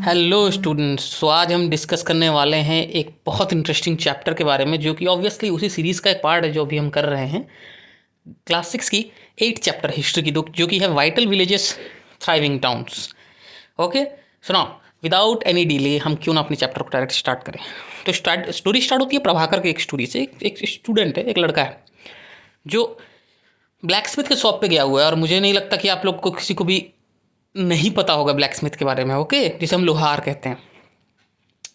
Hello students, तो आज हम डिस्कस करने वाले हैं एक बहुत इंटरेस्टिंग चैप्टर के बारे में, जो कि ऑब्वियसली उसी सीरीज़ का एक पार्ट है जो अभी हम कर रहे हैं। क्लास 6 की 8 चैप्टर हिस्ट्री की, जो कि है vital villages thriving towns. Okay, सुनाओ, विदाउट एनी डिले हम क्यों ना अपने चैप्टर को डायरेक्ट स्टार्ट करें। तो स्टोरी स्टार्ट होती है प्रभाकर के एक स्टोरी से। एक स्टूडेंट है, एक लड़का है जो ब्लैक स्मिथ के शॉप पे गया हुआ है, और मुझे नहीं लगता कि आप लोग को किसी को भी नहीं पता होगा ब्लैक स्मिथ के बारे में। ओके, जिसे हम लोहार कहते हैं।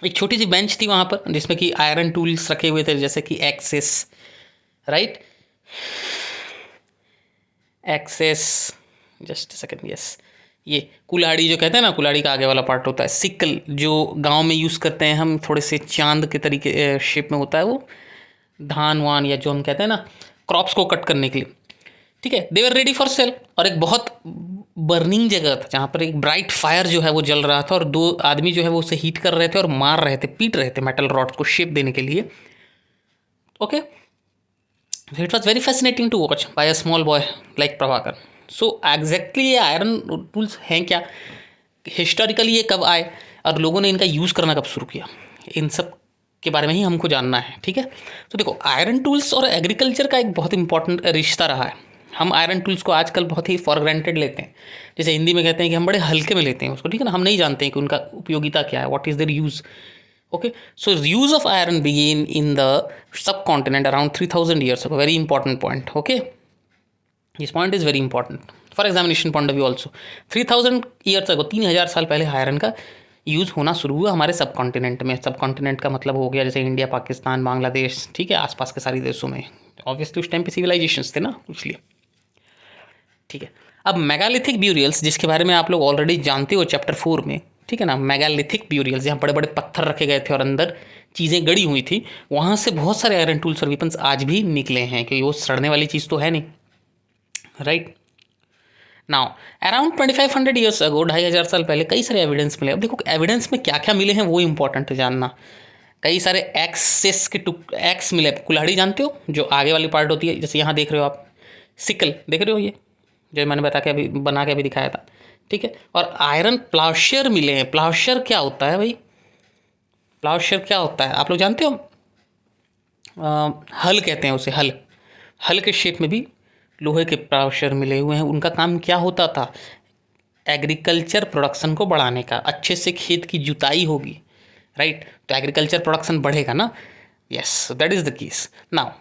एक छोटी सी बेंच थी वहाँ पर, जिसमें कि आयरन टूल्स रखे हुए थे, जैसे कि access, right, access, just second, yes, ये कुल्हाड़ी जो कहते हैं ना, कुल्हाड़ी का आगे वाला पार्ट होता है। सिकल जो गांव में यूज़ करते हैं हम, थोड़े से चांद के तरीके शेप में होता है वो, धान वान या जो हम कहते हैं ना क्रॉप्स को कट करने के लिए। ठीक है, दे वर रेडी फॉर सेल। और एक बहुत बर्निंग जगह था जहाँ पर एक ब्राइट फायर जो है वो जल रहा था, और दो आदमी जो है वो उसे हीट कर रहे थे और मार रहे थे, पीट रहे थे मेटल रॉड को शेप देने के लिए। Okay, it was very fascinating to watch by a small boy like Prabhakar. So exactly ये आयरन टूल्स हैं क्या, हिस्टोरिकली ये कब आए, और लोगों ने इनका यूज़ करना कब शुरू किया, इन सब के बारे में ही हमको जानना है। ठीक है, तो देखो, आयरन टूल्स और एग्रीकल्चर का एक बहुत इंपॉर्टेंट रिश्ता रहा है। हम आयरन टूल्स को आजकल बहुत ही फॉर ग्रांटेड लेते हैं, जैसे हिंदी में कहते हैं कि हम बड़े हल्के में लेते हैं उसको। ठीक है ना, हम नहीं जानते हैं कि उनका उपयोगिता क्या है, what is there use. Okay, so use of iron begin in the subcontinent around 3000 years ago. Very important point. Okay, this point is very important for examination point of view also. 3000 years ago, 3000 साल पहले iron का use होना शुरू हुआ हमारे सब continent में। सब कॉन्टिनेंट का मतलब हो गया जैसे इंडिया, पाकिस्तान, बांग्लादेश, ठीक है, आसपास के सारे देशों में। ऑब्वियसली उस टाइम पे सिविलाइजेशंस थे ना, इसलिए। ठीक है, अब मेगालिथिक ब्यूरियल्स, जिसके बारे में आप लोग ऑलरेडी जानते हो चैप्टर 4 में, ठीक है ना, मेगालिथिक ब्यूरियल्स जहाँ बड़े बड़े पत्थर रखे गए थे और अंदर चीज़ें गड़ी हुई थी, वहाँ से बहुत सारे आयरन टूल्स और वेपन्स आज भी निकले हैं, क्योंकि वो सड़ने वाली चीज़ तो है नहीं, right. Now around 2500 years ago, 2500 साल पहले कई सारे एविडेंस मिले। अब देखो, एविडेंस में क्या क्या मिले हैं वो इंपॉर्टेंट है जानना। कई सारे एक्सेस के एक्स मिले। कुल्हाड़ी जानते हो, जो आगे वाली पार्ट होती है, जैसे यहाँ देख रहे हो आप, सिकल देख रहे हो, ये जो मैंने बता के अभी बना के अभी दिखाया था। ठीक है, और आयरन प्लाउशेयर मिले हैं। प्लाउशेयर क्या होता है भाई, प्लाउशेयर क्या होता है आप लोग जानते हो? हल कहते हैं उसे, हल। हल के शेप में भी लोहे के प्लाउशेयर मिले हुए हैं। उनका काम क्या होता था? एग्रीकल्चर प्रोडक्शन को बढ़ाने का। अच्छे से खेत की जुताई होगी, राइट, तो एग्रीकल्चर प्रोडक्शन बढ़ेगा ना। Yes, that is the case. Now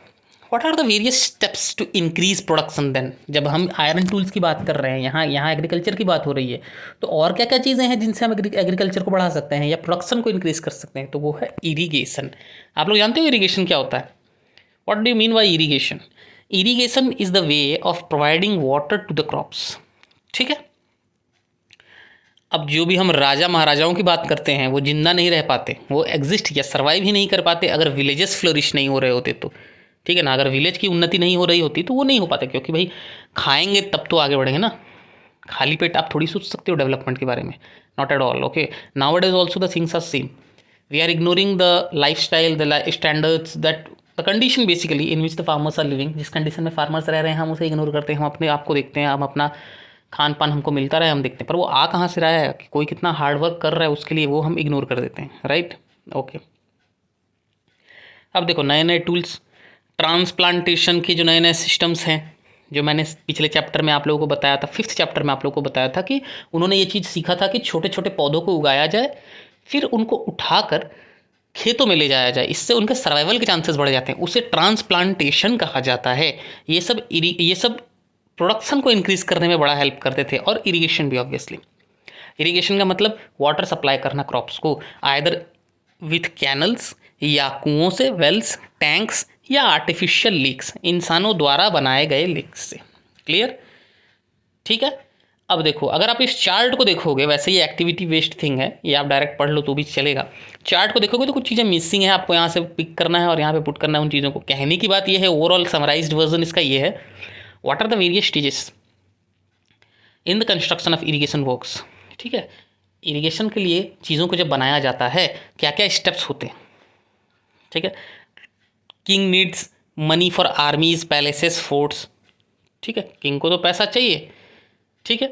what are the various steps to increase production then. जब हम आयरन टूल्स की बात कर रहे हैं, यहाँ यहाँ एग्रीकल्चर की बात हो रही है, तो और क्या क्या चीज़ें हैं जिनसे हम एग्रीकल्चर को बढ़ा सकते हैं या प्रोडक्शन को इंक्रीज कर सकते हैं? तो वो है इरीगेशन। आप लोग जानते हो इरीगेशन क्या होता है? What do you mean by irrigation? Irrigation is the way of providing water to the crops. ठीक है, अब जो भी हम राजा महाराजाओं की बात करते हैं, वो जिंदा नहीं रह पाते, वो एग्जिस्ट या सर्वाइव ही नहीं कर पाते अगर विलेजेस फ्लोरिश नहीं हो रहे होते तो। ठीक है ना, अगर विलेज की उन्नति नहीं हो रही होती तो वो नहीं हो पाते, क्योंकि भाई खाएंगे तब तो आगे बढ़ेंगे ना। खाली पेट आप थोड़ी सोच सकते हो डेवलपमेंट के बारे में, not at all. Okay, now it is also the things are same. We are ignoring the life style, the standards, that the condition basically in which the farmers are living. जिस condition में farmers रह रहे हैं हम उसे ignore करते हैं। हम अपने आप को देखते हैं, हम अपना खान पान हमको मिलता रहा है, हम देखते हैं, पर वो आ कहाँ से रहा है, कि कोई कितना हार्ड वर्क कर रहा है उसके लिए, वो हम इग्नोर कर देते हैं, राइट। ओके, अब देखो, नए नए टूल्स, ट्रांसप्लांटेशन के जो नए नए सिस्टम्स हैं, जो मैंने पिछले चैप्टर में आप लोगों को बताया था, 5th चैप्टर में आप लोगों को बताया था कि उन्होंने ये चीज़ सीखा था कि छोटे छोटे पौधों को उगाया जाए, फिर उनको उठाकर खेतों में ले जाया जाए, इससे उनके सर्वाइवल के चांसेस बढ़ जाते हैं। उसे ट्रांसप्लांटेशन कहा जाता है। ये सब प्रोडक्शन को इंक्रीज करने में बड़ा हेल्प करते थे, और इरिगेशन भी ऑब्वियसली। इरिगेशन का मतलब वाटर सप्लाई करना क्रॉप्स को, आइदर विथ कैनल्स या कुओं से, वेल्स, टैंक्स, या आर्टिफिशियल लीक्स, इंसानों द्वारा बनाए गए लीक्स से। क्लियर? ठीक है, अब देखो, अगर आप इस चार्ट को देखोगे, वैसे ये एक्टिविटी बेस्ड थिंग है, ये आप डायरेक्ट पढ़ लो तो भी चलेगा। चार्ट को देखोगे तो कुछ चीज़ें मिसिंग है, आपको यहाँ से पिक करना है और यहाँ पे पुट करना है उन चीज़ों को। कहने की बात ये है, ओवरऑल समराइज्ड वर्जन इसका ये है, what are the various stages in the construction of irrigation works. ठीक है, इरीगेशन के लिए चीज़ों को जब बनाया जाता है, क्या क्या स्टेप्स होते हैं। ठीक है, king needs money for आर्मीज, palaces, forts. ठीक है, किंग को तो पैसा चाहिए। ठीक है,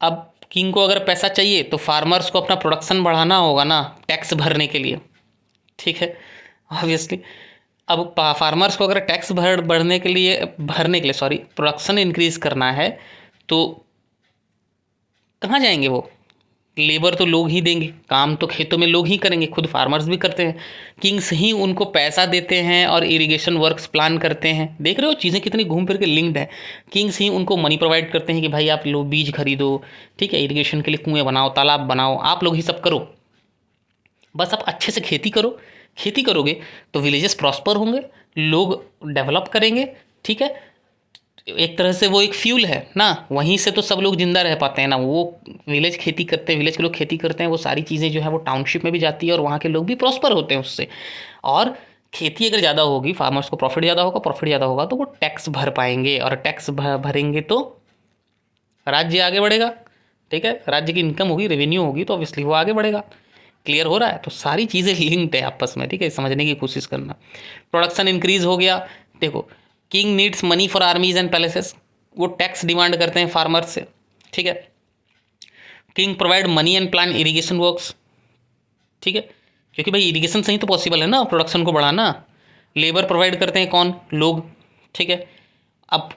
अब किंग को अगर पैसा चाहिए तो फार्मर्स को अपना प्रोडक्शन बढ़ाना होगा ना, टैक्स भरने के लिए, ठीक है, ऑब्वियसली। अब फार्मर्स को अगर टैक्स भरने के लिए सॉरी प्रोडक्शन इंक्रीज करना है तो कहाँ जाएंगे वो? लेबर तो लोग ही देंगे, काम तो खेतों में लोग ही करेंगे, खुद फार्मर्स भी करते हैं। किंग्स ही उनको पैसा देते हैं और इरिगेशन वर्क्स प्लान करते हैं। देख रहे हो चीज़ें कितनी घूम फिर के लिंक्ड है। किंग्स ही उनको मनी प्रोवाइड करते हैं कि भाई आप लो बीज खरीदो, ठीक है, इरिगेशन के लिए कुएँ बनाओ, तालाब बनाओ, आप लोग ही सब करो, बस आप अच्छे से खेती करो। खेती करोगे तो विलेजेस प्रॉस्पर होंगे, लोग डेवलप करेंगे, ठीक है। एक तरह से वो एक फ्यूल है ना, वहीं से तो सब लोग जिंदा रह पाते हैं ना। वो विलेज खेती करते हैं, विलेज के लोग खेती करते हैं, वो सारी चीज़ें जो है वो टाउनशिप में भी जाती है और वहाँ के लोग भी प्रॉस्पर होते हैं उससे। और खेती अगर ज़्यादा होगी, फार्मर्स को प्रॉफिट ज़्यादा होगा तो वो टैक्स भर पाएंगे, और टैक्स भरेंगे तो राज्य आगे बढ़ेगा, ठीक है। राज्य की इनकम होगी, रेवेन्यू होगी तो ऑब्वियसली वो आगे बढ़ेगा। क्लियर हो रहा है? तो सारी चीज़ें लिंक्ड है आपस में, ठीक है, समझने की कोशिश करना। प्रोडक्शन इंक्रीज हो गया, देखो king needs money for आर्मीज and palaces, वो टैक्स डिमांड करते हैं फार्मर्स से, ठीक है। King provide money and plan irrigation works, ठीक है, क्योंकि भाई इरिगेशन से ही तो पॉसिबल है ना प्रोडक्शन को बढ़ाना। लेबर प्रोवाइड करते हैं कौन? लोग, ठीक है। अब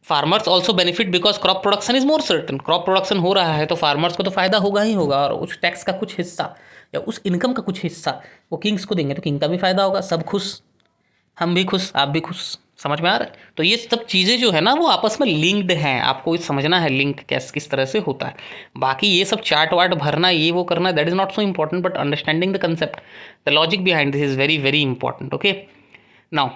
farmers also benefit because crop production is more certain, crop production हो रहा है तो फार्मर्स को तो फायदा होगा ही होगा, और उस टैक्स का कुछ हिस्सा या उस इनकम का कुछ हिस्सा वो किंग्स को देंगे तो किंग का भी फायदा होगा, सब खुश, हम भी खुश, आप भी खुश। समझ में आ रहा है? तो ये सब चीज़ें जो है ना वो आपस में लिंक्ड हैं, आपको समझना है लिंक कैस किस तरह से होता है। बाकी ये सब चार्ट वार्ट भरना, ये वो करना, that is not so important, but understanding the concept, the logic behind this is very very important. Okay, now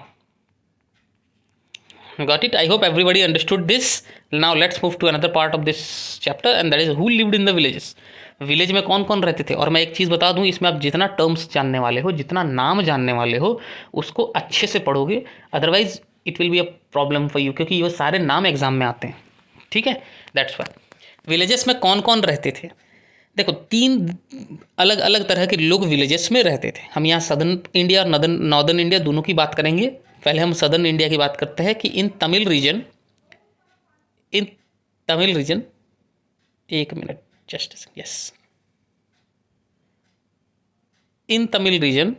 got it? I hope everybody understood this. Now let's move to another part of this chapter, and that is who lived in the villages. Village में कौन कौन रहते थे? और मैं एक चीज़ बता दूं, इसमें आप जितना टर्म्स जानने वाले हो, जितना नाम जानने वाले हो, उसको अच्छे से पढ़ोगे, otherwise it will be a problem for you, क्योंकि ये सारे नाम एग्जाम में आते हैं, ठीक है। दैट्स वाई विलेजेस में कौन कौन रहते थे। देखो 3 अलग अलग तरह के लोग विलेजेस में रहते थे। हम यहाँ सदर्न इंडिया और नॉर्दर्न इंडिया दोनों की बात करेंगे। पहले हम सदर्न इंडिया की बात करते हैं कि इन तमिल रीजन, एक minute, just yes, in Tamil region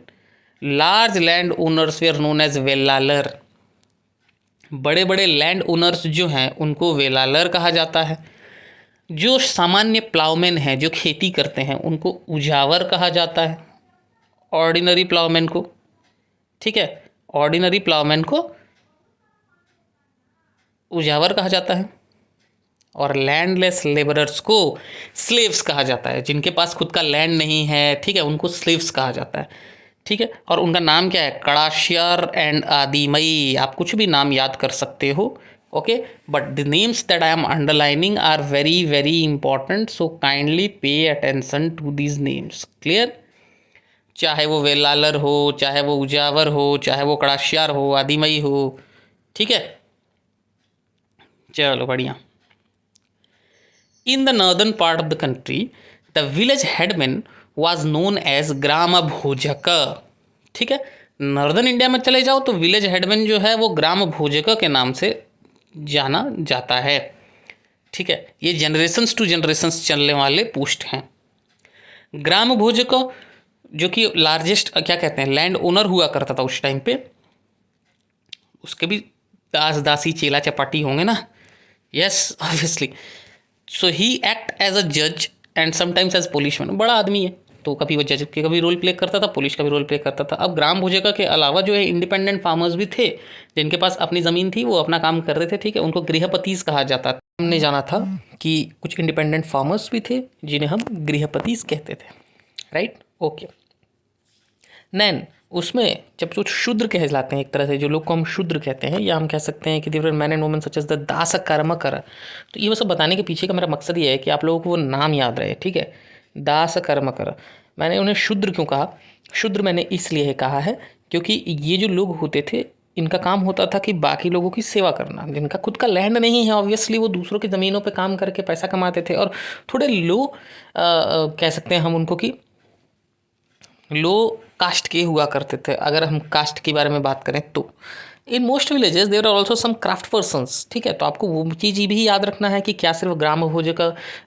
large land owners were known as Vellalar. बड़े बड़े लैंड ओनर्स जो हैं उनको वेलालर कहा जाता है। जो सामान्य प्लाउमैन हैं, जो खेती करते हैं, उनको उजावर कहा जाता है, ऑर्डिनरी प्लाउमैन को, ठीक है, ऑर्डिनरी प्लाउमैन को उजावर कहा जाता है। और लैंडलेस लेबरर्स को स्लेव्स कहा जाता है। जिनके पास खुद का लैंड नहीं है, ठीक है, उनको स्लेव्स कहा जाता है, ठीक है। और उनका नाम क्या है? कड़ाशियर एंड आदिमई। आप कुछ भी नाम याद कर सकते हो, okay, but the names that I am underlining are very very important, so kindly pay attention to these names. Clear? चाहे वो वेलालर हो, चाहे वो उजावर हो, चाहे वो कड़ाशियार हो, आदिमई हो, ठीक है। चलो बढ़िया। In the northern part of the country the village headman was known as Grama Bhojak, ठीक है। नॉर्दर्न इंडिया में चले जाओ तो विलेज हेडमैन जो है वो ग्राम भोजक के नाम से जाना जाता है, ठीक है। ये जनरेशन्स टू जनरेशन्स चलने वाले पोस्ट हैं। ग्राम भोजक जो कि लार्जेस्ट क्या कहते हैं लैंड ओनर हुआ करता था उस टाइम पे, उसके भी दास दासी चेला चपाटी होंगे ना, yes obviously. So he act as a जज एंड समटाइम्स एज पुलिसमैन। बड़ा आदमी है तो कभी वो जज के कभी रोल प्ले करता था, पुलिस का भी रोल प्ले करता था। अब ग्राम भोजका के अलावा जो है इंडिपेंडेंट फार्मर्स भी थे, जिनके पास अपनी ज़मीन थी, वो अपना काम कर रहे थे, ठीक है, उनको गृहपतिस कहा जाता था। हमने जाना था कि कुछ इंडिपेंडेंट फार्मर्स भी थे जिन्हें हम गृहपतिस कहते थे, राइट, ओके। नैन उसमें जब जो शूद्र कहलाते हैं, एक तरह से जो लोग को हम शूद्र कहते हैं, या हम कह सकते हैं कि different man and women such as the dasa karmakara. तो ये सब बताने के पीछे का मेरा मकसद ये है कि आप लोगों को वो नाम याद रहे, ठीक है। दास कर्म कर, मैंने उन्हें शूद्र क्यों कहा? शूद्र मैंने इसलिए कहा है क्योंकि ये जो लोग होते थे, इनका काम होता था कि बाकी लोगों की सेवा करना। जिनका खुद का लैंड नहीं है, ऑब्वियसली वो दूसरों की ज़मीनों पे काम करके पैसा कमाते थे, और थोड़े लो कह सकते हैं हम उनको कि लो कास्ट के हुआ करते थे, अगर हम कास्ट के बारे में बात करें तो। In most villages there are also some craft persons, ठीक है। तो आपको वो चीज़ भी याद रखना है कि क्या सिर्फ ग्राम भोजक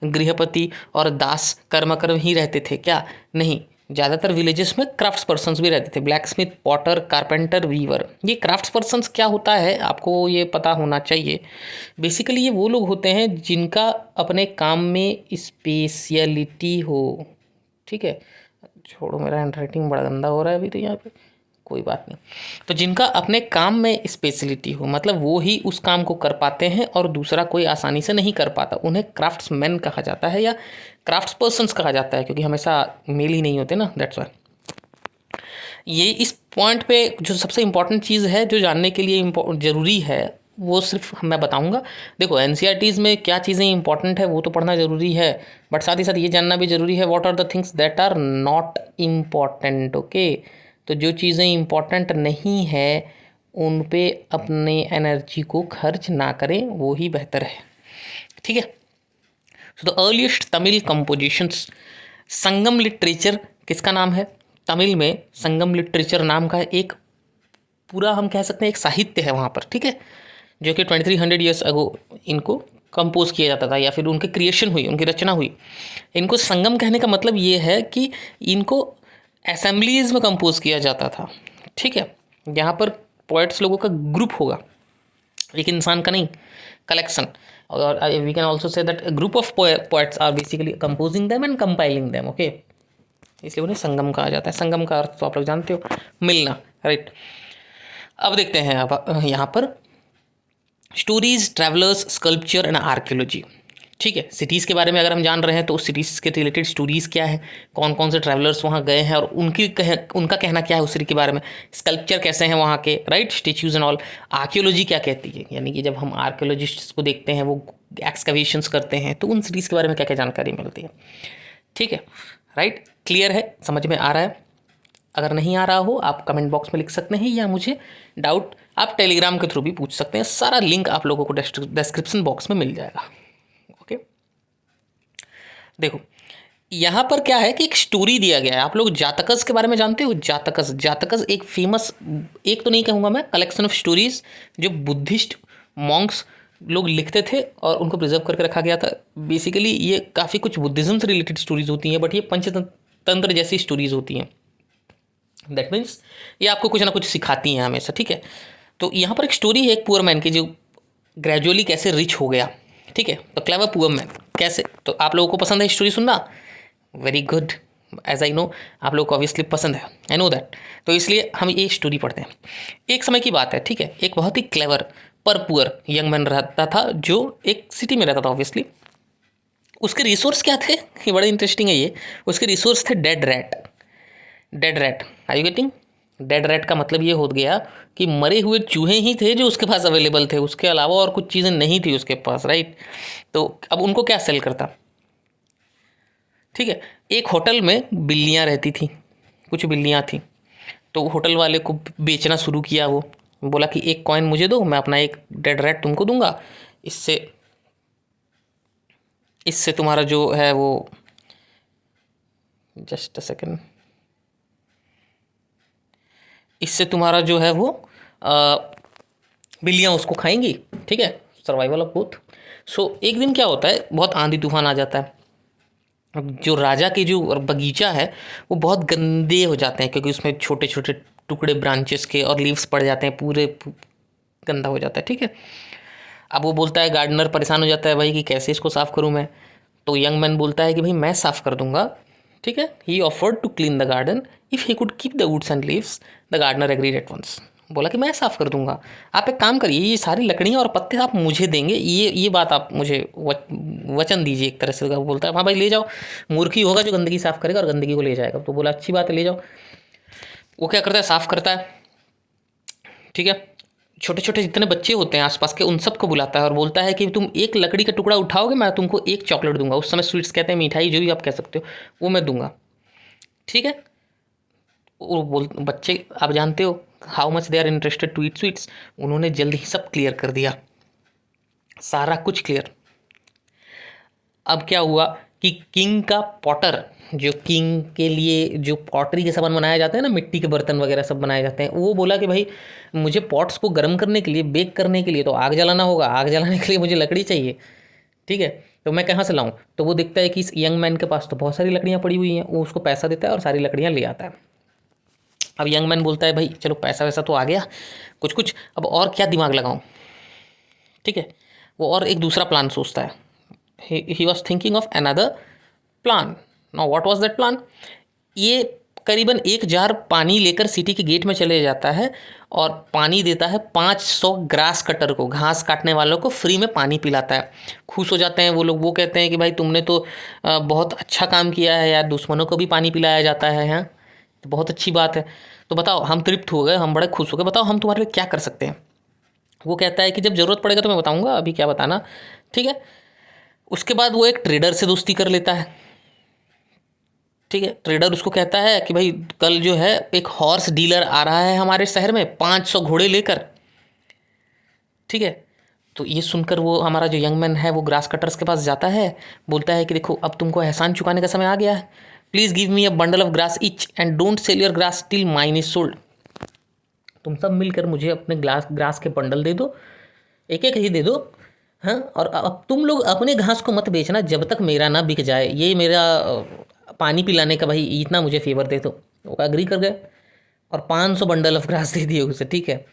गृहपति और दास कर्मकर्म ही रहते थे क्या, नहीं, ज़्यादातर विलेजेस में क्राफ्ट्स पर्सन्स भी रहते थे। Blacksmith, potter, carpenter, weaver. ये क्राफ्ट्स पर्सन्स क्या होता है आपको ये पता होना चाहिए। बेसिकली ये वो लोग होते हैं जिनका अपने काम में स्पेशलिटी हो, ठीक है। छोड़ो, मेरा हैंड राइटिंग बड़ा गंदा हो रहा है अभी तो यहाँ पे, कोई बात नहीं। तो जिनका अपने काम में स्पेशलिटी हो, मतलब वो ही उस काम को कर पाते हैं और दूसरा कोई आसानी से नहीं कर पाता, उन्हें क्राफ्ट्समैन कहा जाता है या क्राफ्ट्स पर्सन्स कहा जाता है, क्योंकि हमेशा मेल ही नहीं होते ना, दैट्स वाई। ये इस पॉइंट पे जो सबसे इम्पॉर्टेंट चीज़ है जो जानने के लिए ज़रूरी है वो सिर्फ मैं बताऊंगा। देखो एनसीईआरटीज़ में क्या चीज़ें इंपॉर्टेंट है वो तो पढ़ना ज़रूरी है, बट साथ ही साथ ये जानना भी ज़रूरी है what are the things that are not important, okay. तो जो चीज़ें इम्पॉर्टेंट नहीं है उन पे अपने एनर्जी को खर्च ना करें, वो ही बेहतर है, ठीक है। So the earliest Tamil compositions, Sangam literature किसका नाम है? तमिल में संगम लिटरेचर नाम का एक पूरा हम कह सकते हैं एक साहित्य है वहाँ पर, ठीक है, जो कि 2300 ईयर्स अगो इनको कंपोज किया जाता था या फिर उनकी क्रिएशन हुई, उनकी रचना हुई। इनको संगम कहने का मतलब ये है कि इनको असेंबलीज में कंपोज किया जाता था, ठीक है। यहाँ पर पोइट्स लोगों का ग्रुप होगा, एक इंसान का नहीं, कलेक्शन। और we can also say that group of poets are basically composing them and compiling them, okay. इसलिए उन्हें संगम कहा जाता है। संगम का अर्थ तो आप लोग जानते हो, मिलना, राइट। अब देखते हैं अब यहाँ पर stories, travellers, sculpture and archaeology, ठीक है। सिटीज़ के बारे में अगर हम जान रहे हैं तो उस सिटीज़ के रिलेटेड स्टोरीज़ क्या है, कौन कौन से ट्रैवलर्स वहाँ गए हैं और उनका कहना क्या है उस सिटी के बारे में, स्कल्पचर कैसे हैं वहाँ के, right, statues and all. Archaeology क्या कहती है, यानी कि जब हम आर्कियोलॉजिस्ट्स को देखते हैं, वो एक्सकवेशंस करते हैं, तो उन सिटीज़ के बारे में क्या क्या जानकारी मिलती है, ठीक है, राइट। क्लियर है, समझ में आ रहा है? अगर नहीं आ रहा हो आप कमेंट बॉक्स में लिख सकते हैं या मुझे डाउट आप टेलीग्राम के थ्रू भी पूछ सकते हैं, सारा लिंक आप लोगों को डिस्क्रिप्शन बॉक्स में मिल जाएगा, ओके। देखो यहाँ पर क्या है कि एक स्टोरी दिया गया है। आप लोग जातकस के बारे में जानते हो? जातकस, जातकस एक फेमस, एक तो नहीं कहूँगा मैं, कलेक्शन ऑफ स्टोरीज जो बुद्धिस्ट मॉन्क्स लोग लिखते थे और उनको प्रिजर्व करके रखा गया था। बेसिकली ये काफ़ी कुछ बुद्धिज़्म से रिलेटेड स्टोरीज होती हैं, बट ये पंचतंत्र जैसी स्टोरीज होती हैं। दैट मीन्स ये आपको कुछ ना कुछ सिखाती हैं हमेशा, ठीक है। तो यहाँ पर एक स्टोरी है एक पुअर मैन की जो ग्रेजुअली कैसे रिच हो गया, ठीक है। तो क्लेवर पुअर मैन कैसे, तो आप लोगों को पसंद है स्टोरी सुनना? Very good, as I know आप लोगों को ऑब्वियसली पसंद है, आई नो दैट। तो इसलिए हम ये स्टोरी पढ़ते हैं। एक समय की बात है, ठीक है, एक बहुत ही क्लेवर पर पुअर यंग मैन रहता था जो एक सिटी में रहता था ऑब्वियसली। उसके रिसोर्स क्या थे, ये बड़ा इंटरेस्टिंग है ये। उसके रिसोर्स थे dead rat. Dead rat, are you getting? Dead rat का मतलब ये हो गया कि मरे हुए चूहे ही थे जो उसके पास अवेलेबल थे, उसके अलावा और कुछ चीज़ें नहीं थी उसके पास, राइट। तो अब उनको क्या सेल करता, ठीक है। एक होटल में बिल्लियाँ रहती थी, कुछ बिल्लियाँ थी, तो होटल वाले को बेचना शुरू किया। वो बोला कि एक कॉइन मुझे दो, मैं अपना एक डेड रैट तुमको दूंगा, इससे इससे तुम्हारा जो है वो, जस्ट अ सेकेंड, इससे तुम्हारा जो है वो बिल्लियाँ उसको खाएंगी, ठीक है, सर्वाइवल ऑफ बोथ। सो एक दिन क्या होता है, बहुत आंधी तूफान आ जाता है। अब जो राजा के जो बगीचा है वो बहुत गंदे हो जाते हैं, क्योंकि उसमें छोटे छोटे टुकड़े ब्रांचेस के और लीव्स पड़ जाते हैं, पूरे गंदा हो जाता है, ठीक है। अब वो बोलता है, गार्डनर परेशान हो जाता है भाई कि कैसे इसको साफ़ करूँ मैं। तो यंग मैन बोलता है कि भाई मैं साफ़ कर दूंगा, ठीक है। He offered to clean the garden if he could keep the woods and leaves. The gardener agreed at once. बोला कि मैं साफ़ कर दूंगा, आप एक काम करिए, ये सारी लकड़ियाँ और पत्ते आप मुझे देंगे, ये बात आप मुझे वचन दीजिए एक तरह से। बोलता है हाँ भाई ले जाओ, मूर्ख ही होगा जो गंदगी साफ़ करेगा और गंदगी को ले जाएगा। तो बोला अच्छी बात है ले जाओ। वो क्या करता है, साफ़ करता है, ठीक है। छोटे छोटे जितने बच्चे होते हैं आसपास के उन सबको बुलाता है और बोलता है कि तुम एक लकड़ी का टुकड़ा उठाओगे मैं तुमको एक चॉकलेट दूंगा। उस समय स्वीट्स कहते हैं, मिठाई जो भी आप कह सकते हो, वो मैं दूंगा, ठीक है। वो बच्चे आप जानते हो how much they are interested to eat sweets. उन्होंने जल्द ही सब क्लियर कर दिया, सारा कुछ क्लियर। अब क्या हुआ कि किंग का पॉटर जो किंग के लिए जो पॉटरी के सामान बनाया जाता है ना, मिट्टी के बर्तन वगैरह सब बनाए जाते हैं, वो बोला कि भाई मुझे पॉट्स को गर्म करने के लिए, बेक करने के लिए तो आग जलाना होगा, आग जलाने के लिए मुझे लकड़ी चाहिए, ठीक है, तो मैं कहाँ से लाऊं? तो वो देखता है कि इस यंग मैन के पास तो बहुत सारी लकड़ियाँ पड़ी हुई हैं, वो उसको पैसा देता है और सारी लकड़ियाँ ले आता है। अब यंग मैन बोलता है भाई चलो पैसा वैसा तो आ गया कुछ कुछ, अब और क्या दिमाग लगाऊं, ठीक है, वो और एक दूसरा प्लान सोचता है। He was thinking of another plan. Now what was that plan? ये करीबन 1 जार पानी लेकर सिटी के गेट में चले जाता है और पानी देता है 500 ग्रास कटर को, घास काटने वालों को फ्री में पानी पिलाता है। खुश हो जाते हैं वो लोग, वो कहते हैं कि भाई तुमने तो बहुत अच्छा काम किया है यार, दुश्मनों को भी पानी पिलाया जाता है, हाँ तो बहुत अच्छी बात है, तो बताओ हम तृप्त हो गए, हम बड़े खुश हो गए, बताओ हम तुम्हारे लिए क्या कर सकते हैं। वो कहता है कि जब ज़रूरत पड़ेगा तो मैं बताऊंगा, अभी क्या बताना, ठीक है। उसके बाद वो एक ट्रेडर से दोस्ती कर लेता है, ठीक है। ट्रेडर उसको कहता है कि भाई कल जो है एक हॉर्स डीलर आ रहा है हमारे शहर में 500 घोड़े लेकर, ठीक है। तो ये सुनकर वो हमारा जो यंग मैन है वो ग्रास कटर्स के पास जाता है, बोलता है कि देखो अब तुमको एहसान चुकाने का समय आ गया है, please give me a bundle of grass each and don't sell your grass till mine is sold. तुम सब मिलकर मुझे अपने ग्रास के बंडल दे दो, एक एक ही दे दो, हाँ, और अब तुम लोग अपने घास को मत बेचना जब तक मेरा ना बिक जाए, ये मेरा पानी पिलाने का भाई इतना मुझे फेवर दे दो। वो एग्री कर गए और 500 बंडल ऑफ घास दे दिए उसे, ठीक है।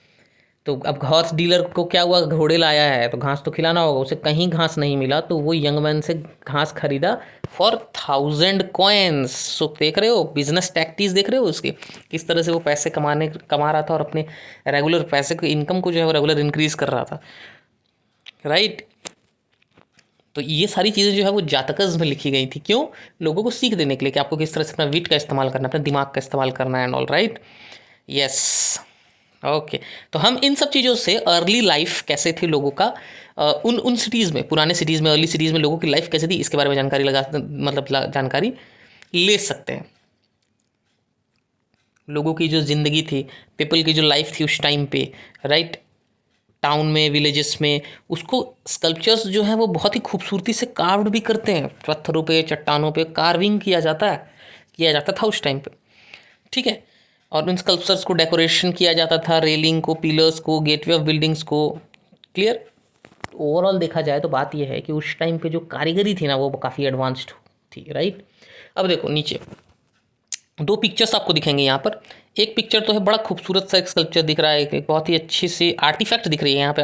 तो अब हॉर्स डीलर को क्या हुआ, घोड़े लाया है तो घास तो खिलाना होगा, उसे कहीं घास नहीं मिला, तो वो यंग मैन से घास खरीदा फॉर 1000 कॉइन्स। सो देख रहे हो बिजनेस टैक्टिक्स, देख रहे हो उसकी किस तरह से वो पैसे कमा रहा था और अपने रेगुलर पैसे को, इनकम को जो है वो रेगुलर इंक्रीज कर रहा था, राइट। तो ये सारी चीज़ें जो है वो जातकस में लिखी गई थी, क्यों? लोगों को सीख देने के लिए कि आपको किस तरह से अपना विट का इस्तेमाल करना है, अपने दिमाग का इस्तेमाल करना है and all, right, yes, okay. तो हम इन सब चीज़ों से अर्ली लाइफ कैसे थी लोगों का, उन सिटीज़ में, पुराने सिटीज़ में, अर्ली सिटीज़ में लोगों की लाइफ कैसे थी, इसके बारे में जानकारी ले सकते हैं। लोगों की जो ज़िंदगी थी, पीपल की जो लाइफ थी उस टाइम पे, राइट, टाउन में, विलेजेस में, उसको स्कल्पचर्स जो है वो बहुत ही खूबसूरती से कार्व्ड भी करते हैं, पत्थरों पे, चट्टानों पे कार्विंग किया जाता था उस टाइम पे, ठीक है। और उन स्कल्पचर्स को डेकोरेशन किया जाता था, रेलिंग को, पिलर्स को, गेटवे ऑफ बिल्डिंग्स को, क्लियर। ओवरऑल देखा जाए तो बात यह है कि उस टाइम पे जो कारीगरी थी ना वो काफ़ी एडवांस्ड थी, राइट। अब देखो नीचे 2 पिक्चर्स आपको दिखेंगे यहाँ पर। एक पिक्चर तो है बड़ा खूबसूरत सा एक स्कल्पचर दिख रहा है, एक बहुत ही अच्छी सी आर्टिफैक्ट दिख रही है यहाँ पे,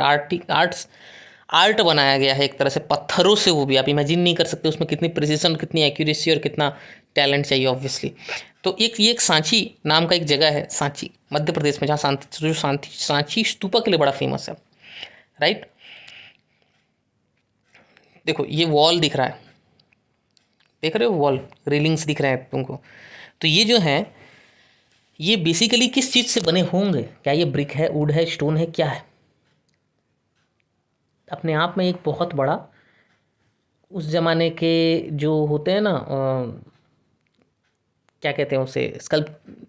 आर्ट बनाया गया है एक तरह से पत्थरों से, वो भी आप इमेजिन नहीं कर सकते उसमें कितनी प्रिसीजन, कितनी एक्यूरेसी और कितना टैलेंट चाहिए ऑब्वियसली। तो ये एक सांची नाम का एक जगह है, सांची मध्य प्रदेश में, जहाँ सांची स्तूपा के लिए बड़ा फेमस है, राइट। देखो ये वॉल दिख रहा है, देख रहे हो वॉल, रेलिंग्स दिख रहे हैं तुमको, तो ये जो है ये बेसिकली किस चीज़ से बने होंगे? क्या ये ब्रिक है, वुड है, स्टोन है, क्या है? अपने आप में एक बहुत बड़ा उस ज़माने के जो होते हैं ना, क्या कहते हैं उसे,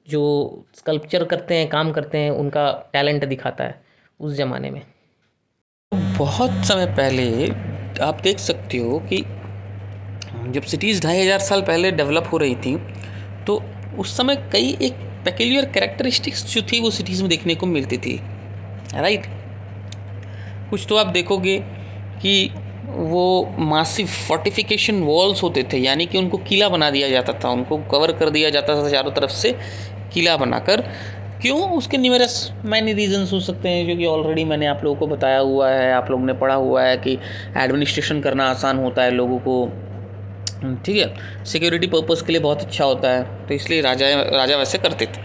जो स्कल्पचर करते हैं, काम करते हैं, उनका टैलेंट दिखाता है उस ज़माने में। बहुत समय पहले आप देख सकते हो कि जब सिटीज़ 2500 साल पहले डेवलप हो रही थी, तो उस समय कई एक पेक्यूलियर कैरेक्टरिस्टिक्स जो थी वो सिटीज़ में देखने को मिलती थी, राइट। कुछ तो आप देखोगे कि वो मासिव फोर्टिफिकेशन वॉल्स होते थे, यानी कि उनको किला बना दिया जाता था, उनको कवर कर दिया जाता था चारों तरफ से किला बनाकर। क्यों? उसके न्यूमरस मैनी रीजंस हो सकते हैं, जो कि ऑलरेडी मैंने आप लोगों को बताया हुआ है, आप लोगों ने पढ़ा हुआ है कि एडमिनिस्ट्रेशन करना आसान होता है लोगों को, ठीक है, सिक्योरिटी पर्पस के लिए बहुत अच्छा होता है, तो इसलिए राजा वैसे करते थे।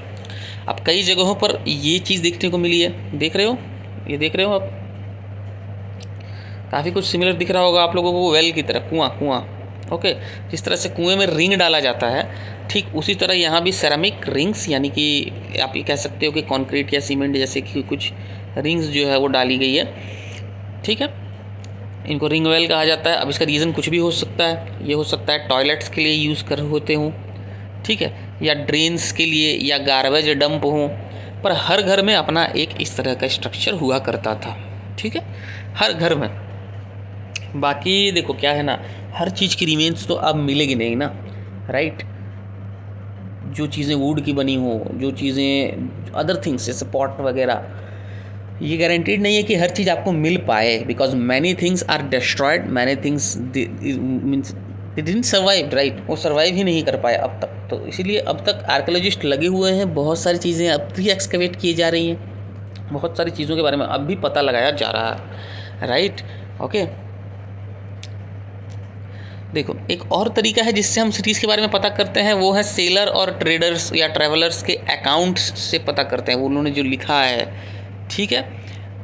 अब कई जगहों पर ये चीज़ देखने को मिली है, देख रहे हो, ये देख रहे हो आप, काफ़ी कुछ सिमिलर दिख रहा होगा आप लोगों को, वेल की तरह, कुआं, ओके। जिस तरह से कुएं में रिंग डाला जाता है, ठीक उसी तरह यहाँ भी सेरामिक रिंग्स, यानी कि आप ये कह सकते हो कि कंक्रीट या सीमेंट जैसे कि कुछ रिंग्स जो है वो डाली गई है, ठीक है। इनको रिंग वेल कहा जाता है। अब इसका रीज़न कुछ भी हो सकता है, ये हो सकता है टॉयलेट्स के लिए यूज़ कर होते हों, ठीक है, या ड्रेन्स के लिए, या गार्बेज डंप हों, पर हर घर में अपना एक इस तरह का स्ट्रक्चर हुआ करता था, ठीक है, हर घर में। बाकी देखो क्या है ना, हर चीज़ की रिमेन्स तो अब मिलेगी नहीं ना, राइट। जो चीज़ें वुड की बनी हो, जो चीज़ें अदर थिंग्स जैसे पॉट वगैरह, ये गारंटीड नहीं है कि हर चीज़ आपको मिल पाए, because many things are destroyed, many things means they didn't survive, right, वो सर्वाइव ही नहीं कर पाए अब तक। तो इसीलिए अब तक आर्कियोलॉजिस्ट लगे हुए हैं, बहुत सारी चीज़ें अब भी एक्सकवेट की जा रही हैं, बहुत सारी चीज़ों के बारे में अब भी पता लगाया जा रहा है, राइट, ओके। देखो एक और तरीका है जिससे हम सिटीज़ के बारे में पता करते हैं, वो है सेलर और ट्रेडर्स या ट्रैवलर्स के अकाउंट्स से पता करते हैं, वो उन्होंने जो लिखा है, ठीक है,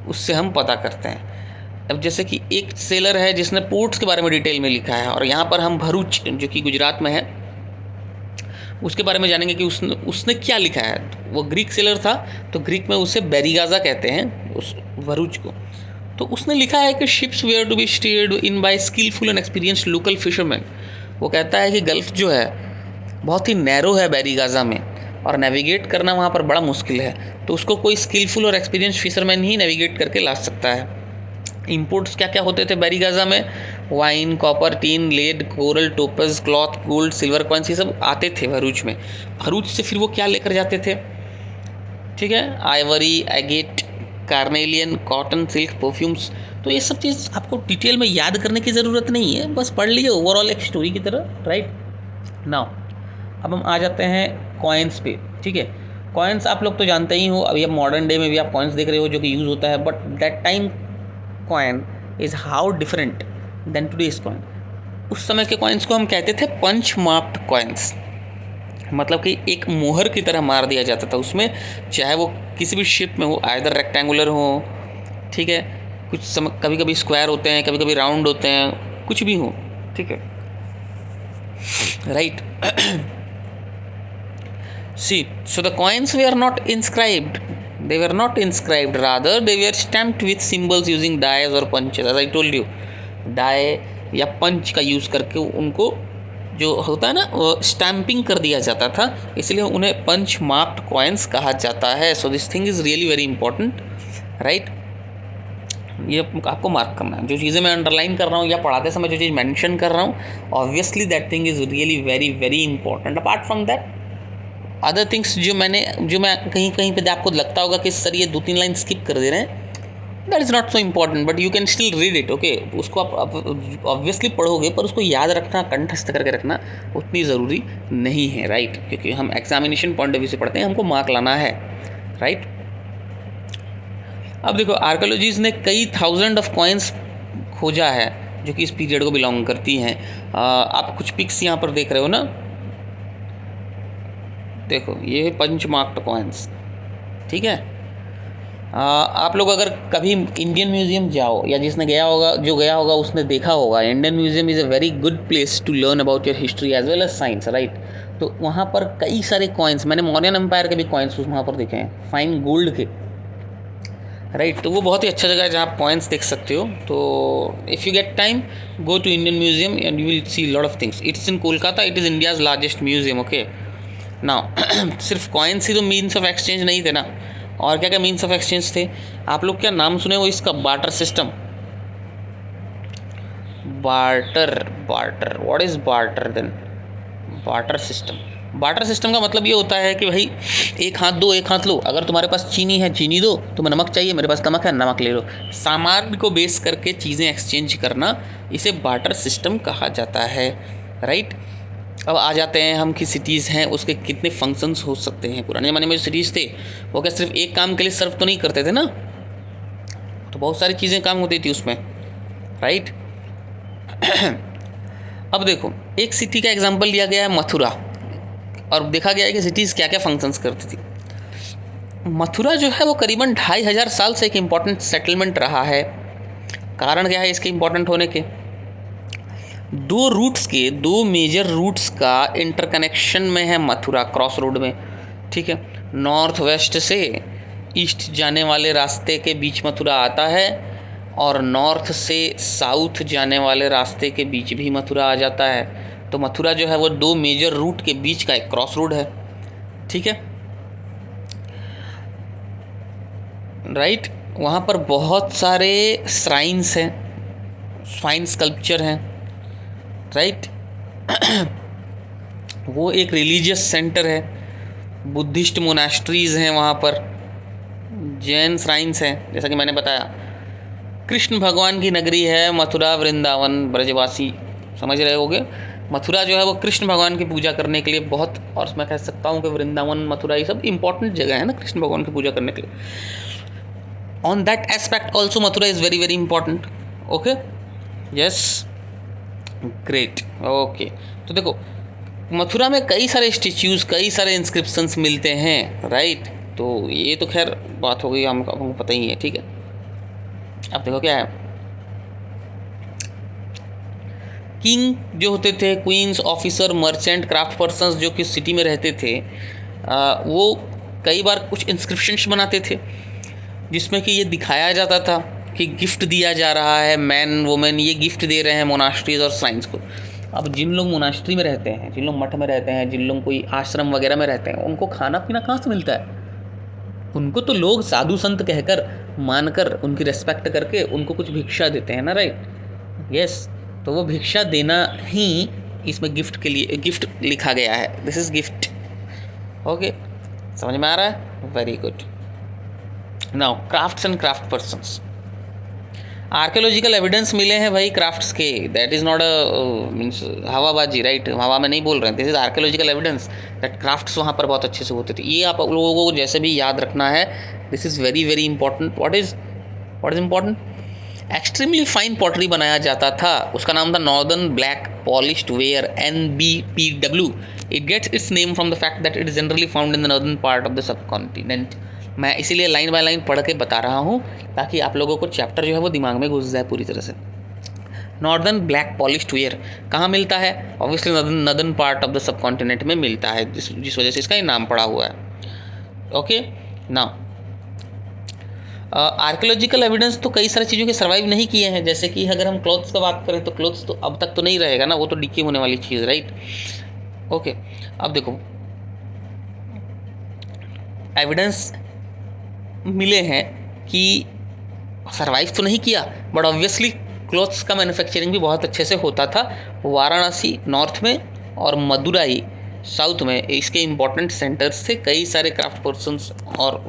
उससे हम पता करते हैं। अब जैसे कि एक सेलर है जिसने पोर्ट्स के बारे में डिटेल में लिखा है, और यहाँ पर हम भरूच जो कि गुजरात में है उसके बारे में जानेंगे कि उसने क्या लिखा है। वो ग्रीक सेलर था, तो ग्रीक में उसे बेरीगाजा कहते हैं उस भरूच को। तो उसने लिखा है कि ships were to be steered in by skilful and experienced local fisherman. वो कहता है कि गल्फ जो है बहुत ही नैरो है बेरीगाजा में, और नेविगेट करना वहाँ पर बड़ा मुश्किल है, तो उसको कोई स्किलफुल और एक्सपीरियंस्ड फिशरमैन ही नेविगेट करके ला सकता है। इंपोर्ट्स क्या क्या होते थे बेरीगाजा में, wine, copper, tin, lead, coral, topaz, cloth, gold, silver coins, ये सब आते थे भरूच में। भरूच से फिर वो क्या लेकर जाते थे, ठीक है, Ivory, agate, carnelian, cotton, silk, perfumes. तो ये सब चीज़ आपको डिटेल में याद करने की ज़रूरत नहीं है, बस पढ़ लिए ओवरऑल एक स्टोरी की तरह, राइट। नाउ अब हम आ जाते हैं कॉइन्स पे, ठीक है। कॉइन्स आप लोग तो जानते ही हो, अभी अब मॉडर्न डे में भी आप कॉइन्स देख रहे हो जो कि यूज़ होता है, but that time coin is how different than today's coin. उस समय के कॉइन्स को हम कहते थे पंच मार्क्ड कॉइन्स, मतलब कि एक मोहर की तरह मार दिया जाता था उसमें, चाहे वो किसी भी शेप में हो, आइदर रेक्टेंगुलर हो, ठीक है, कुछ समय कभी कभी स्क्वायर होते हैं, कभी कभी राउंड होते हैं, कुछ भी हो, ठीक है, right. See, so the coins were not inscribed. They were not inscribed. Rather, they were stamped with symbols using dies or punches. As I told you, die या पंच का यूज़ करके उनको जो होता है ना वो स्टैम्पिंग कर दिया जाता था, इसलिए उन्हें पंच मार्क्ड कॉइन्स कहा जाता है। So this thing is really very important, right. ये आपको मार्क करना है, जो चीज़ें मैं अंडरलाइन कर रहा हूँ या पढ़ाते समय जो चीज़ मेंशन कर रहा हूँ, obviously that thing is really very very important. Apart from that other things जो मैं कहीं कहीं पे आपको लगता होगा कि सर ये 2-3 लाइन स्किप कर दे रहे हैं, that is not so important, but you can still read it, okay. उसको आप ऑब्वियसली पढ़ोगे, पर उसको याद रखना, कंठस्थ करके रखना उतनी ज़रूरी नहीं है, राइट, क्योंकि हम एग्जामिनेशन पॉइंट ऑफ व्यू से पढ़ते हैं, हमको मार्क लाना है, राइट। अब देखो आर्कियोलॉजिस्ट ने कई थाउजेंड ऑफ कॉइन्स खोजा है जो कि इस पीरियड को बिलोंग करती हैं। आप कुछ पिक्स यहाँ पर देख रहे हो ना, देखो ये है पंच मार्क्ड कॉइन्स, ठीक है। आप लोग अगर कभी इंडियन म्यूज़ियम जाओ, या जिसने गया होगा उसने देखा होगा, Indian museum is a very good place to learn about your history as well as science, right. तो वहाँ पर कई सारे कॉइन्स, मैंने मौर्यन एम्पायर के भी कॉइन्स वहाँ पर देखे हैं, फाइन गोल्ड के, राइट। तो वो बहुत ही अच्छा जगह है जहाँ आप कॉइन्स देख सकते हो। तो if you get time go to Indian museum and you will see lot of things. It's in Kolkata, it is India's largest museum, okay. Now सिर्फ कॉइन्स ही तो मीन्स ऑफ एक्सचेंज नहीं थे ना, और क्या क्या मीन्स ऑफ एक्सचेंज थे। आप लोग क्या नाम सुने हो इसका, barter system, barter what is barter then, barter system का मतलब ये होता है कि भाई एक हाथ दो एक हाथ लो, अगर तुम्हारे पास चीनी है चीनी दो, तुम्हें नमक चाहिए मेरे पास नमक है नमक ले लो, सामान को बेस करके चीज़ें एक्सचेंज करना, इसे बार्टर सिस्टम कहा जाता है, राइट। अब आ जाते हैं हम कि सिटीज़ हैं उसके कितने फंक्शंस हो सकते हैं। पुराने ज़माने में जो सिटीज़ थे वो क्या सिर्फ एक काम के लिए सर्व तो नहीं करते थे ना, तो बहुत सारी चीज़ें काम होती थी उसमें, राइट। अब देखो एक सिटी का एग्जांपल लिया गया है मथुरा, और देखा गया है कि सिटीज़ क्या क्या फंक्शंस करती थी। मथुरा जो है वो करीबन 2500 साल से एक इम्पॉर्टेंट सेटलमेंट रहा है। कारण क्या है इसके इम्पॉर्टेंट होने के, दो मेजर रूट्स का इंटरकनेक्शन में है मथुरा, क्रॉस रोड में, ठीक है। नॉर्थ वेस्ट से ईस्ट जाने वाले रास्ते के बीच मथुरा आता है, और नॉर्थ से साउथ जाने वाले रास्ते के बीच भी मथुरा आ जाता है। तो मथुरा जो है वो दो मेजर रूट के बीच का एक क्रॉस रोड है, ठीक है, राइट। वहाँ पर बहुत सारे श्राइन्स हैं, फाइन स्कल्पचर हैं, राइट। वो एक रिलीजियस सेंटर है, बुद्धिस्ट मोनास्ट्रीज़ हैं वहाँ पर, जैन श्राइन्स हैं, जैसा कि मैंने बताया। कृष्ण भगवान की नगरी है मथुरा, वृंदावन, ब्रजवासी समझ रहे होगे। मथुरा जो है वो कृष्ण भगवान की पूजा करने के लिए बहुत, और मैं कह सकता हूँ कि वृंदावन, मथुरा, ये सब इंपॉर्टेंट जगह है ना कृष्ण भगवान की पूजा करने के लिए। On that aspect also Mathura is very very important. Okay, yes, great, okay. तो देखो मथुरा में कई सारे स्टेच्यूज, कई सारे इंस्क्रिप्शंस मिलते हैं, राइट। तो ये तो खैर बात हो गई, हमको पता ही है, ठीक है। अब देखो क्या है, किंग जो होते थे, queens, officer, merchant, craft persons जो कि सिटी में रहते थे, वो कई बार कुछ इंस्क्रिप्शंस बनाते थे जिसमें कि ये दिखाया जाता था कि गिफ्ट दिया जा रहा है, मैन वुमेन ये गिफ्ट दे रहे हैं मोनास्ट्रीज और श्राइन्स को। अब जिन लोग मोनास्ट्री में रहते हैं, जिन लोग मठ में रहते हैं, जिन लोग कोई आश्रम वगैरह में रहते हैं, उनको खाना पीना कहाँ से मिलता है? उनको तो लोग साधु संत कहकर, मानकर, उनकी रेस्पेक्ट करके उनको कुछ भिक्षा देते हैं ना, राइट। यस, तो वो भिक्षा देना ही इसमें गिफ्ट के लिए, गिफ्ट लिखा गया है, दिस इज़ गिफ्ट। ओके, समझ में आ रहा है? Very good. Now crafts and craft persons, archaeological evidence मिले हैं भाई क्राफ्ट्स के, that is not a means हवाबाजी, राइट, हवा में नहीं बोल रहे हैं, this is archaeological evidence that crafts वहाँ पर बहुत अच्छे से होते थे। ये आप लोगों को जैसे भी याद रखना है, this is very very important. What is important? Extremely fine pottery बनाया जाता था, उसका नाम था northern black polished ware, NBPW। It gets its name from the fact that it is generally found in the northern part of the subcontinent. मैं इसीलिए line by line पढ़ के बता रहा हूँ ताकि आप लोगों को चैप्टर जो है वो दिमाग में घुस जाए पूरी तरह से। नॉर्दर्न ब्लैक पॉलिश्ड वेयर कहाँ मिलता है? Obviously northern part of the सब कॉन्टिनेंट में मिलता है, जिस वजह से इसका ये नाम पड़ा हुआ है। ओके, नाउ आर्कियोलॉजिकल एविडेंस तो कई सारी चीज़ों के सर्वाइव नहीं किए हैं, जैसे कि अगर हम क्लॉथ्स का बात करें तो क्लॉथ्स तो अब तक तो नहीं रहेगा ना, वो तो डिके होने वाली चीज़, राइट। ओके, अब देखो एविडेंस मिले हैं कि सर्वाइव तो नहीं किया, बट ऑब्वियसली क्लॉथ्स का मैन्युफैक्चरिंग भी बहुत अच्छे से होता था। वाराणसी नॉर्थ में और मदुराई साउथ में इसके इम्पोर्टेंट सेंटर्स थे। कई सारे क्राफ्ट पर्सन्स और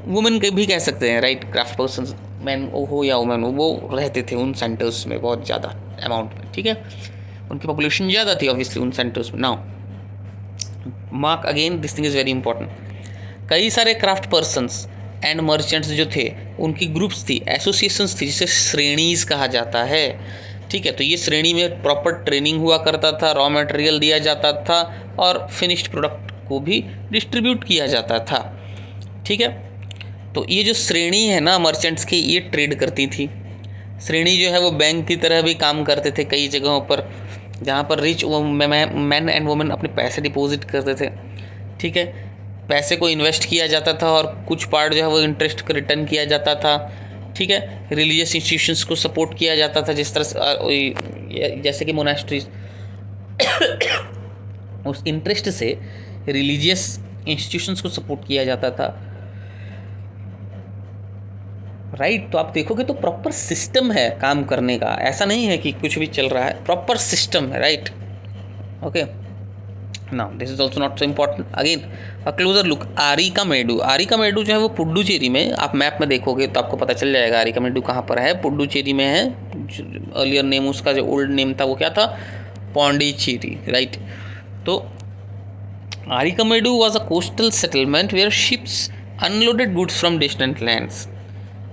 वुमेन के भी कह सकते हैं, राइट, क्राफ्ट पर्सन्स, मैन हो या वुमेन हो, वो रहते थे उन सेंटर्स में बहुत ज़्यादा अमाउंट में, ठीक है। उनकी पॉपुलेशन ज़्यादा थी ऑब्वियसली उन सेंटर्स में। Now mark again, this thing is very important. कई सारे क्राफ्ट पर्सन्स एंड मर्चेंट्स जो थे उनकी ग्रुप्स थी, एसोसिएशंस थी, जिसे श्रेणीज कहा जाता है, ठीक है। तो ये श्रेणी में प्रॉपर ट्रेनिंग हुआ करता था, रॉ मटेरियल दिया जाता था और फिनिश्ड प्रोडक्ट को भी डिस्ट्रीब्यूट किया जाता था, ठीक है। तो ये जो श्रेणी है ना मर्चेंट्स की, ये ट्रेड करती थी। श्रेणी जो है वो बैंक की तरह भी काम करते थे कई जगहों पर, जहाँ पर रिच मैन एंड वुमेन अपने पैसे डिपॉजिट करते थे, ठीक है। पैसे को इन्वेस्ट किया जाता था और कुछ पार्ट जो है वो इंटरेस्ट को रिटर्न किया जाता था, ठीक है। रिलीजियस इंस्टीट्यूशंस को सपोर्ट किया जाता था, जिस तरह से जैसे कि मोनास्ट्रीज उस इंटरेस्ट से रिलीजियस इंस्टीट्यूशंस को सपोर्ट किया जाता था, राइट। तो आप देखोगे तो प्रॉपर सिस्टम है काम करने का, ऐसा नहीं है कि कुछ भी चल रहा है, प्रॉपर सिस्टम है, right. Okay, now this is also not so important. Again a closer look, Arikamedu. Arikamedu जो है वो पुडुचेरी में, आप मैप में देखोगे तो आपको पता चल जाएगा आरिकामेडु कहाँ पर है, पुडुचेरी में है। अर्लियर नेम उसका जो ओल्ड नेम था वो क्या था? पौंडीचेरी, राइट। तो Arikamedu was a coastal settlement where ships unloaded goods from distant lands,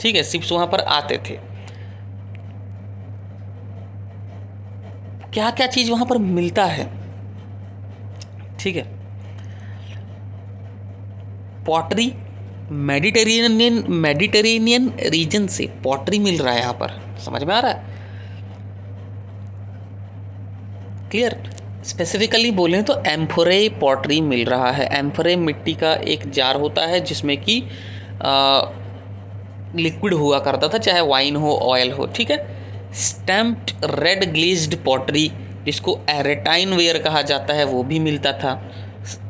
ठीक है। शिप्स वहाँ पर आते थे, क्या क्या चीज़ वहाँ पर मिलता है, ठीक है। पॉटरी, मेडिटेरेनियन रीजन से पॉटरी मिल रहा है यहाँ पर, समझ में आ रहा है? क्लियर? स्पेसिफिकली बोलें तो एम्फोरे पॉटरी मिल रहा है। एम्फोरे मिट्टी का एक जार होता है जिसमें कि लिक्विड हुआ करता था, चाहे वाइन हो, ऑयल हो, ठीक है। स्टैम्प्ड रेड ग्लेज्ड पॉटरी, जिसको एरेटाइन वेयर कहा जाता है, वो भी मिलता था।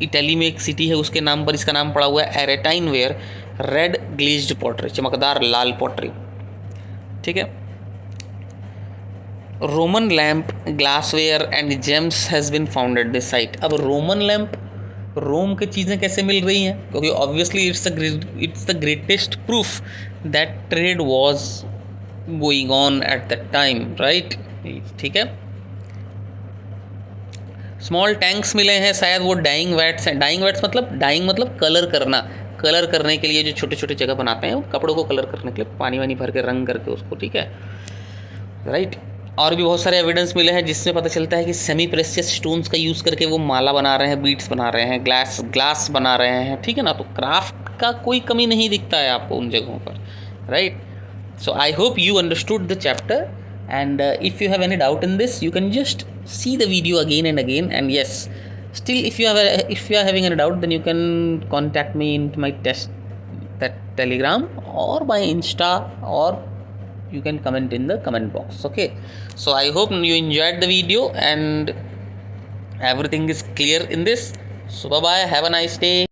इटली में एक सिटी है उसके नाम पर इसका नाम पड़ा हुआ है, arretine ware, red glazed pottery, चमकदार लाल पॉटरी, ठीक है। Roman lamp, glassware and gems has been found at this site. अब रोमन लैम्प रोम की चीज़ें कैसे मिल रही हैं, क्योंकि obviously it's the greatest proof that trade was going on at that time, right. ठीक है। स्मॉल टैंक्स मिले हैं, शायद वो डाइंग वैट्स हैं। डाइंग मतलब कलर करना, कलर करने के लिए जो छोटे छोटे जगह बनाते हैं, कपड़ों को कलर करने के लिए पानी वानी भर के रंग करके उसको, ठीक है, राइट। और भी बहुत सारे एविडेंस मिले हैं जिसमें पता चलता है कि सेमी प्रेशियस स्टोन्स का यूज़ करके वो माला बना रहे हैं, बीड्स बना रहे हैं, ग्लास बना रहे हैं, ठीक है ना। तो क्राफ्ट का कोई कमी नहीं दिखता है आपको उन जगहों पर, right. So I hope you understood the chapter, and if you have any doubt in this, you can just see the video again and again. And yes, still, if you are having any doubt, then you can contact me in my Telegram or by Insta, or you can comment in the comment box. Okay. So I hope you enjoyed the video and everything is clear in this. So bye bye. Have a nice day.